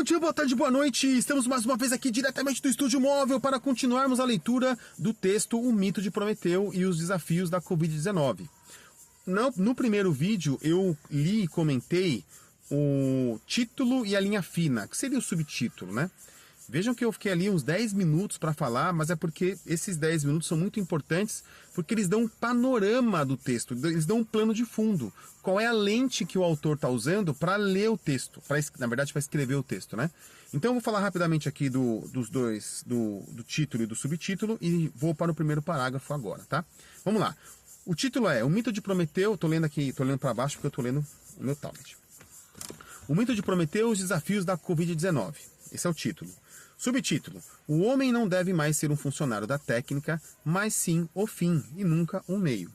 dia, boa tarde, boa noite. Estamos mais uma vez aqui diretamente do Estúdio Móvel para continuarmos a leitura do texto O Mito de Prometeu e os Desafios da Covid-19. No primeiro vídeo eu li e comentei o título e a linha fina, que seria o subtítulo, né? Vejam que eu fiquei ali uns 10 minutos para falar, mas é porque esses 10 minutos são muito importantes, porque eles dão um panorama do texto, eles dão um plano de fundo. Qual é a lente que o autor está usando para ler o texto, na verdade para escrever o texto, né? Então eu vou falar rapidamente aqui do título e do subtítulo e vou para o primeiro parágrafo agora, tá? Vamos lá. O título é O Mito de Prometeu, estou lendo para baixo porque eu estou lendo no meu tablet. O Mito de Prometeu e os Desafios da Covid-19. Esse é o título. Subtítulo: O homem não deve mais ser um funcionário da técnica, mas sim o fim e nunca um meio.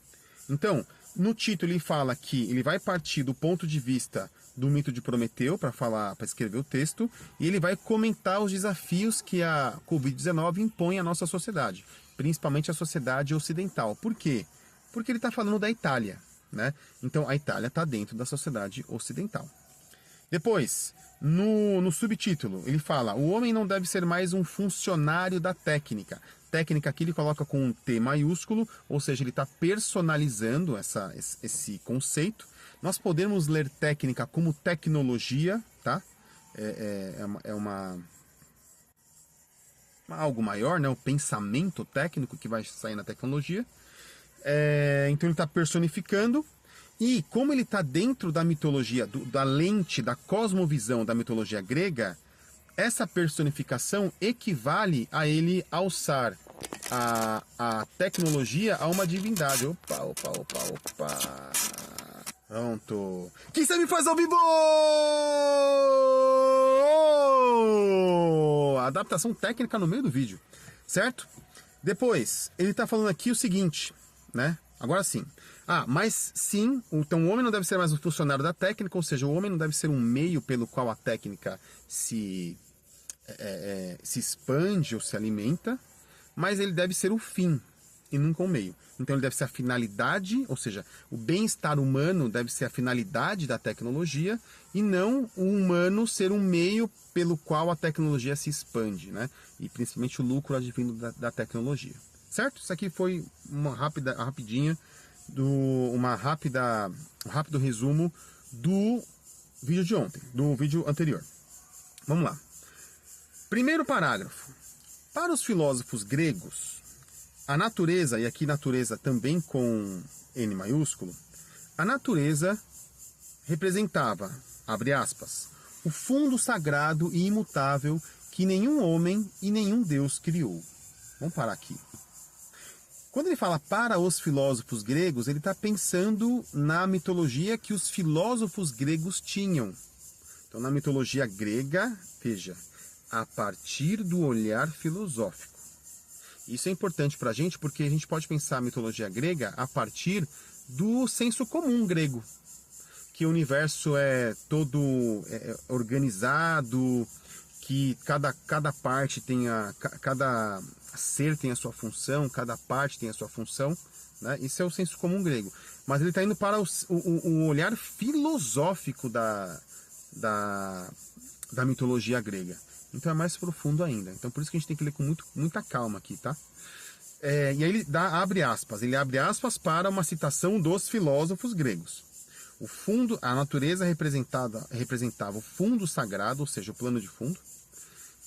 Então, no título ele fala que ele vai partir do ponto de vista do mito de Prometeu para escrever o texto, e ele vai comentar os desafios que a Covid-19 impõe à nossa sociedade, principalmente a sociedade ocidental. Por quê? Porque ele está falando da Itália, né? Então a Itália está dentro da sociedade ocidental. Depois, no subtítulo, ele fala: o homem não deve ser mais um funcionário da técnica. Técnica aqui ele coloca com um T maiúsculo, ou seja, ele está personalizando esse conceito. Nós podemos ler técnica como tecnologia, tá? Algo maior, né? O pensamento técnico que vai sair na tecnologia. Então ele está personificando. E como ele está dentro da mitologia, da lente, da cosmovisão da mitologia grega, essa personificação equivale a ele alçar a tecnologia a uma divindade. Opa. Pronto. Quem sabe faz ao vivo! Adaptação técnica no meio do vídeo, certo? Depois, ele está falando aqui o seguinte, né? Agora sim. Mas sim, então o homem não deve ser mais um funcionário da técnica, ou seja, o homem não deve ser um meio pelo qual a técnica se expande ou se alimenta, mas ele deve ser o fim e nunca o meio. Então ele deve ser a finalidade, ou seja, o bem-estar humano deve ser a finalidade da tecnologia e não o humano ser um meio pelo qual a tecnologia se expande, né? E principalmente o lucro advindo da tecnologia. Certo? Isso aqui foi um rápido resumo do vídeo de ontem, do vídeo anterior. Vamos lá. Primeiro parágrafo. Para os filósofos gregos, a natureza, e aqui natureza também com N maiúsculo, a natureza representava, abre aspas, o fundo sagrado e imutável que nenhum homem e nenhum Deus criou. Vamos parar aqui. Quando ele fala para os filósofos gregos, ele está pensando na mitologia que os filósofos gregos tinham. Então, na mitologia grega, veja, a partir do olhar filosófico. Isso é importante para a gente porque a gente pode pensar a mitologia grega a partir do senso comum grego. Que o universo é todo organizado, que cada parte tenha... cada ser tem a sua função, cada parte tem a sua função, né? Isso é o senso comum grego. Mas ele está indo para o olhar filosófico da mitologia grega. Então é mais profundo ainda. Então por isso que a gente tem que ler com muita calma aqui, tá? E aí ele abre aspas para uma citação dos filósofos gregos. A natureza representava o fundo sagrado, ou seja, o plano de fundo,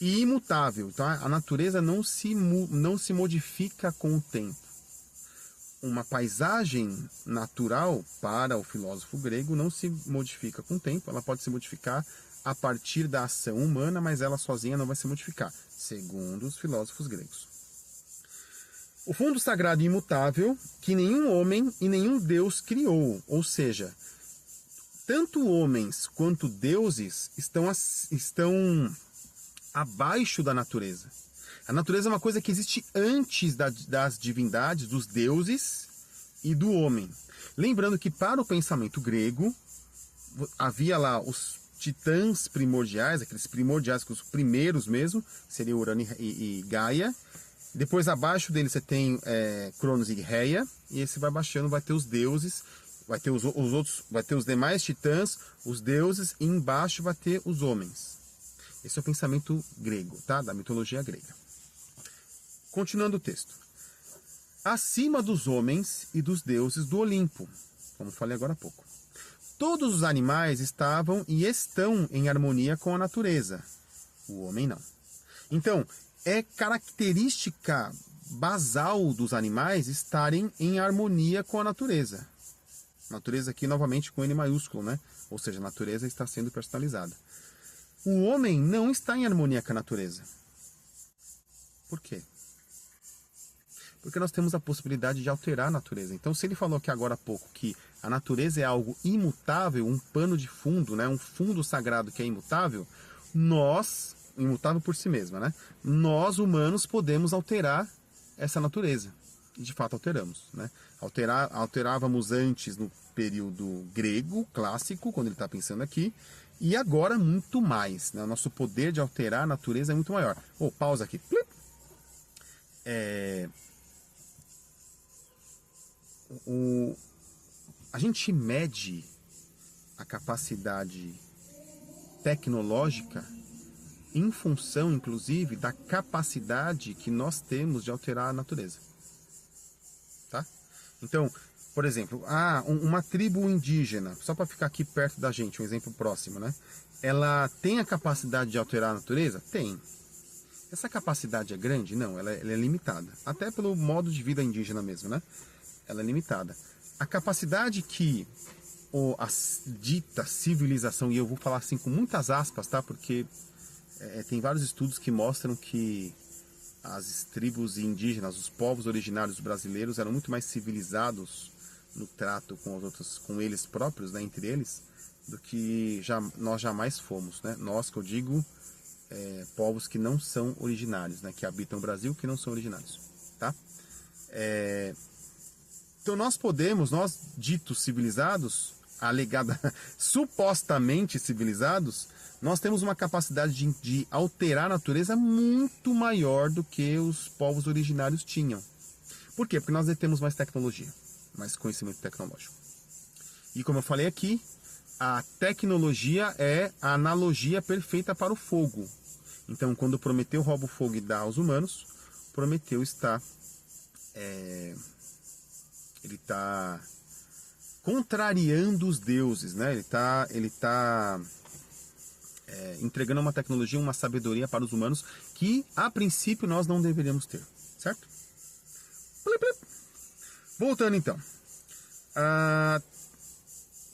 e imutável. Então a natureza não se modifica com o tempo. Uma paisagem natural para o filósofo grego não se modifica com o tempo, ela pode se modificar a partir da ação humana, mas ela sozinha não vai se modificar, segundo os filósofos gregos. O fundo sagrado e imutável que nenhum homem e nenhum Deus criou, ou seja, tanto homens quanto deuses estão abaixo da natureza. A natureza é uma coisa que existe antes das divindades, dos deuses e do homem. Lembrando que para o pensamento grego, havia lá os titãs primordiais, aqueles primordiais, os primeiros mesmo, seria Urano e Gaia. Depois abaixo deles você tem Cronos e Reia, e esse vai baixando, vai ter os deuses, vai ter os outros, vai ter os demais titãs, os deuses, e embaixo vai ter os homens. Esse é o pensamento grego, tá? Da mitologia grega. Continuando o texto. Acima dos homens e dos deuses do Olimpo, como falei agora há pouco. Todos os animais estavam e estão em harmonia com a natureza. O homem não. Então, é característica basal dos animais estarem em harmonia com a natureza. Natureza aqui, novamente, com N maiúsculo, né? Ou seja, a natureza está sendo personalizada. O homem não está em harmonia com a natureza. Por quê? Porque nós temos a possibilidade de alterar a natureza. Então, se ele falou aqui agora há pouco que a natureza é algo imutável, um pano de fundo, né? Um fundo sagrado que é imutável, nós, imutável por si mesma, né? Nós, humanos, podemos alterar essa natureza. E, de fato, alteramos, né? Alterávamos antes no período grego, clássico, quando ele está pensando aqui, e agora muito mais, né? O nosso poder de alterar a natureza é muito maior. Pausa aqui. A gente mede a capacidade tecnológica em função, inclusive, da capacidade que nós temos de alterar a natureza. Tá? Então, por exemplo, uma tribo indígena, só para ficar aqui perto da gente, um exemplo próximo, né? Ela tem a capacidade de alterar a natureza? Tem. Essa capacidade é grande? Não, ela é limitada. Até pelo modo de vida indígena mesmo, né? Ela é limitada. A capacidade que a dita civilização, e eu vou falar assim com muitas aspas, tá? Porque tem vários estudos que mostram que as tribos indígenas, os povos originários brasileiros eram muito mais civilizados no trato com os outros, com eles próprios, né, entre eles, do que nós jamais fomos, né? Nós, que eu digo, povos que não são originários, né, que habitam o Brasil, que não são originários, tá? Então nós ditos civilizados, supostamente civilizados, nós temos uma capacidade de alterar a natureza muito maior do que os povos originários tinham. Por quê? Porque nós temos mais tecnologia, mais conhecimento tecnológico. E como eu falei aqui, a tecnologia é a analogia perfeita para o fogo. Então, quando Prometeu rouba o fogo e dá aos humanos, Prometeu está contrariando os deuses, né? Ele tá entregando uma tecnologia, uma sabedoria para os humanos que, a princípio, nós não deveríamos ter, certo? Voltando então.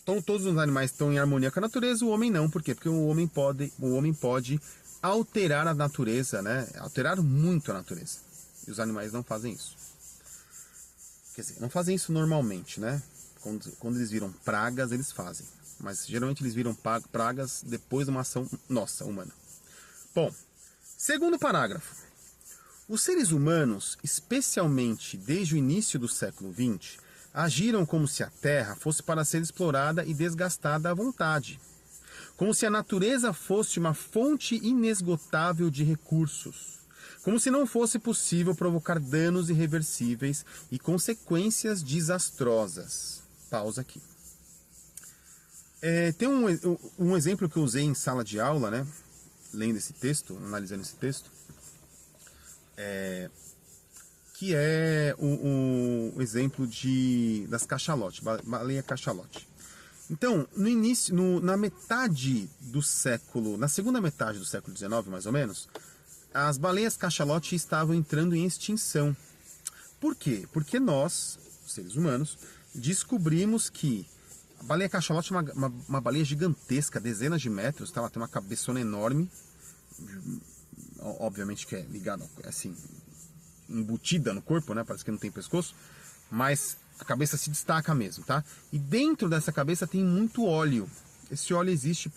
Então, todos os animais estão em harmonia com a natureza, o homem não. Por quê? Porque o homem pode alterar a natureza, né? Alterar muito a natureza. E os animais não fazem isso. Quer dizer, não fazem isso normalmente, né? Quando eles viram pragas, eles fazem. Mas geralmente eles viram pragas depois de uma ação nossa, humana. Bom, segundo parágrafo. Os seres humanos, especialmente desde o início do século XX, agiram como se a Terra fosse para ser explorada e desgastada à vontade. Como se a natureza fosse uma fonte inesgotável de recursos. Como se não fosse possível provocar danos irreversíveis e consequências desastrosas. Pausa aqui. Tem um exemplo que eu usei em sala de aula, né? Lendo esse texto, analisando esse texto, que é o exemplo das cachalotes, baleia cachalote. Então, no início, na segunda metade do século XIX, mais ou menos, as baleias cachalote estavam entrando em extinção. Por quê? Porque nós, seres humanos, descobrimos que a baleia cachalote é uma baleia gigantesca, dezenas de metros, tá? Ela tem uma cabeçona enorme, obviamente que é ligada, assim, embutida no corpo, né? Parece que não tem pescoço, mas a cabeça se destaca mesmo, tá? E dentro dessa cabeça tem muito óleo. Esse óleo existe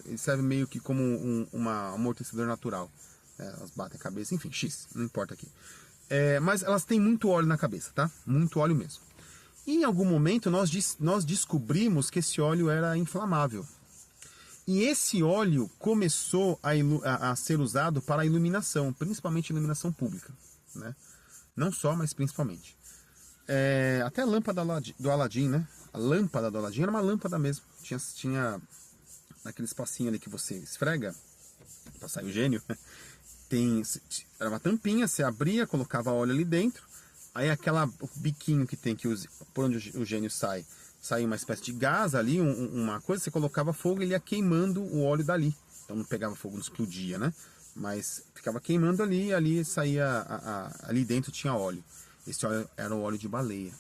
ele serve meio que como um amortecedor natural. Elas batem a cabeça, enfim, X, não importa aqui. Mas elas têm muito óleo na cabeça, tá? Muito óleo mesmo. E em algum momento nós descobrimos que esse óleo era inflamável. E esse óleo começou a ser usado para a iluminação, principalmente iluminação pública, né? Não só, mas principalmente. Até a lâmpada do Aladim, né? A lâmpada do Aladim era uma lâmpada mesmo. Tinha naquele espacinho ali que você esfrega, para sair o gênio, era uma tampinha, você abria, colocava óleo ali dentro, aí o biquinho que tem por onde o gênio sai uma espécie de gás ali, uma coisa, você colocava fogo e ele ia queimando o óleo dali. Então não pegava fogo, não explodia, né? Mas ficava queimando ali e ali saía, ali dentro tinha óleo. Esse óleo era o óleo de baleia,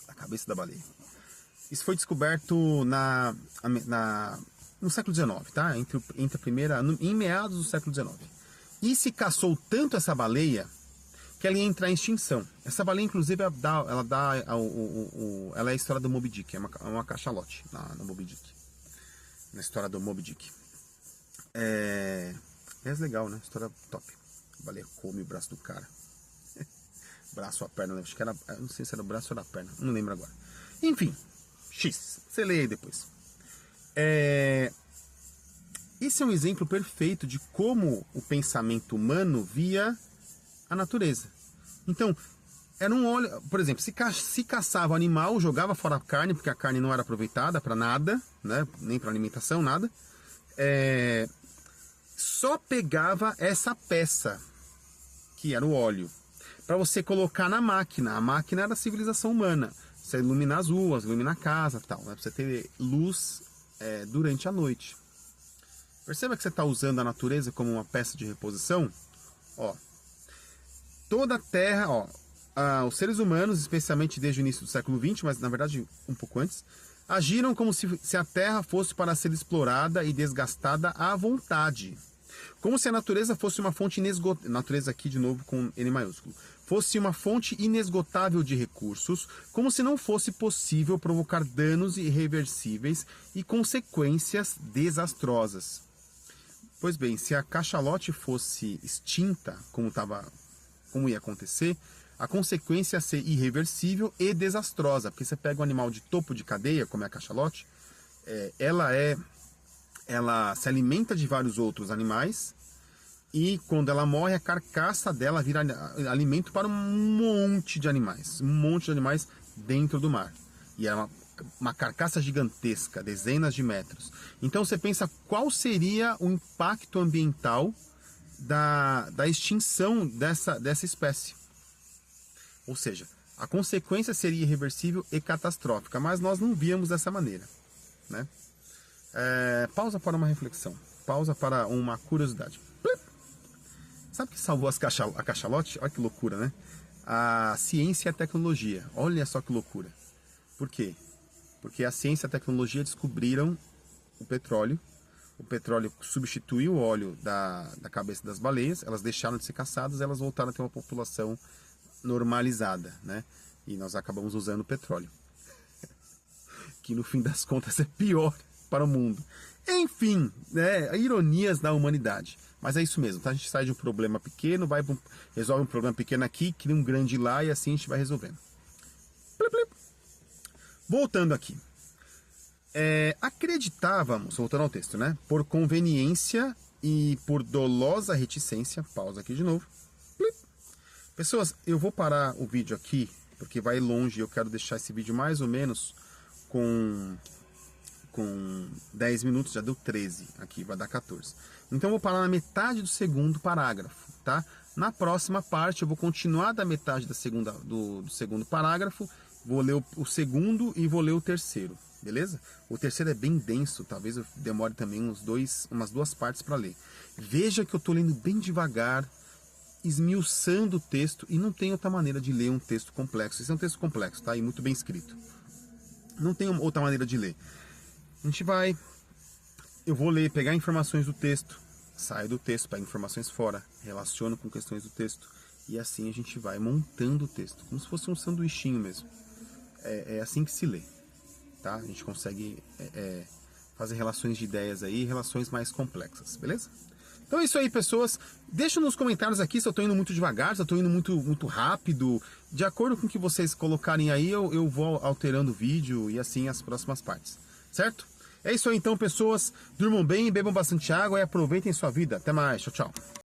a cabeça da baleia. Isso foi descoberto no século XIX, tá? Em meados do século XIX. E se caçou tanto essa baleia que ela ia entrar em extinção. Essa baleia, inclusive, ela é a história do Moby Dick, é uma cachalote no Moby Dick. Na história do Moby Dick. É legal, né? História top. A baleia come o braço do cara. Braço ou a perna, acho que era. Não sei se era o braço ou era a perna, não lembro agora. Enfim, X. Você lê aí depois. Esse é um exemplo perfeito de como o pensamento humano via a natureza. Então, era um óleo, por exemplo, se caçava o animal, jogava fora a carne, porque a carne não era aproveitada para nada, né? Nem para alimentação, nada. Só pegava essa peça, que era o óleo, para você colocar na máquina. A máquina era a civilização humana. Você ilumina as ruas, ilumina a casa, tal, né? Pra você ter luz durante a noite. Perceba que você está usando a natureza como uma peça de reposição. Ó, toda a Terra, os seres humanos, especialmente desde o início do século XX, mas na verdade um pouco antes, agiram como se a Terra fosse para ser explorada e desgastada à vontade. Como se a natureza fosse uma fonte inesgotável, natureza aqui de novo com N maiúsculo, fosse uma fonte inesgotável de recursos, como se não fosse possível provocar danos irreversíveis e consequências desastrosas. Pois bem, se a cachalote fosse extinta, como ia acontecer, a consequência ia ser irreversível e desastrosa, porque você pega um animal de topo de cadeia, como é a cachalote, ela se alimenta de vários outros animais e quando ela morre, a carcaça dela vira alimento para um monte de animais dentro do mar. E é uma carcaça gigantesca, dezenas de metros. Então você pensa qual seria o impacto ambiental da extinção dessa espécie. Ou seja, a consequência seria irreversível e catastrófica, mas nós não víamos dessa maneira, né? Pausa para uma reflexão. Pausa para uma curiosidade. Sabe o que salvou a cachalote? Olha que loucura, né? A ciência e a tecnologia. Olha só que loucura. Por quê? Porque a ciência e a tecnologia descobriram o petróleo. O petróleo substituiu o óleo da cabeça das baleias. Elas deixaram de ser caçadas, elas voltaram a ter uma população normalizada, né? E nós acabamos usando o petróleo. Que no fim das contas é pior para o mundo. Enfim, né? Ironias da humanidade. Mas é isso mesmo, tá? A gente sai de um problema pequeno, resolve um problema pequeno aqui, cria um grande lá e assim a gente vai resolvendo. Voltando aqui. Acreditávamos, voltando ao texto, né? Por conveniência e por dolosa reticência, pausa aqui de novo. Pessoas, eu vou parar o vídeo aqui, porque vai longe e eu quero deixar esse vídeo mais ou menos com 10 minutos, já deu 13, aqui vai dar 14. Então eu vou parar na metade do segundo parágrafo, tá? Na próxima parte eu vou continuar da metade do segundo parágrafo, vou ler o segundo e vou ler o terceiro, beleza? O terceiro é bem denso, talvez eu demore também umas duas partes para ler. Veja que eu estou lendo bem devagar, esmiuçando o texto, e não tem outra maneira de ler um texto complexo. Esse é um texto complexo, tá? E muito bem escrito. Não tem outra maneira de ler. Eu vou ler, pegar informações do texto, saio do texto, pego informações fora, relaciono com questões do texto, e assim a gente vai montando o texto, como se fosse um sanduichinho mesmo. É assim que se lê, tá? A gente consegue fazer relações de ideias aí, relações mais complexas, beleza? Então é isso aí, pessoas. Deixa nos comentários aqui se eu estou indo muito devagar, se eu estou indo muito rápido. De acordo com o que vocês colocarem aí, eu vou alterando o vídeo e assim as próximas partes, certo? É isso aí então, pessoas. Durmam bem, bebam bastante água e aproveitem sua vida. Até mais. Tchau, tchau.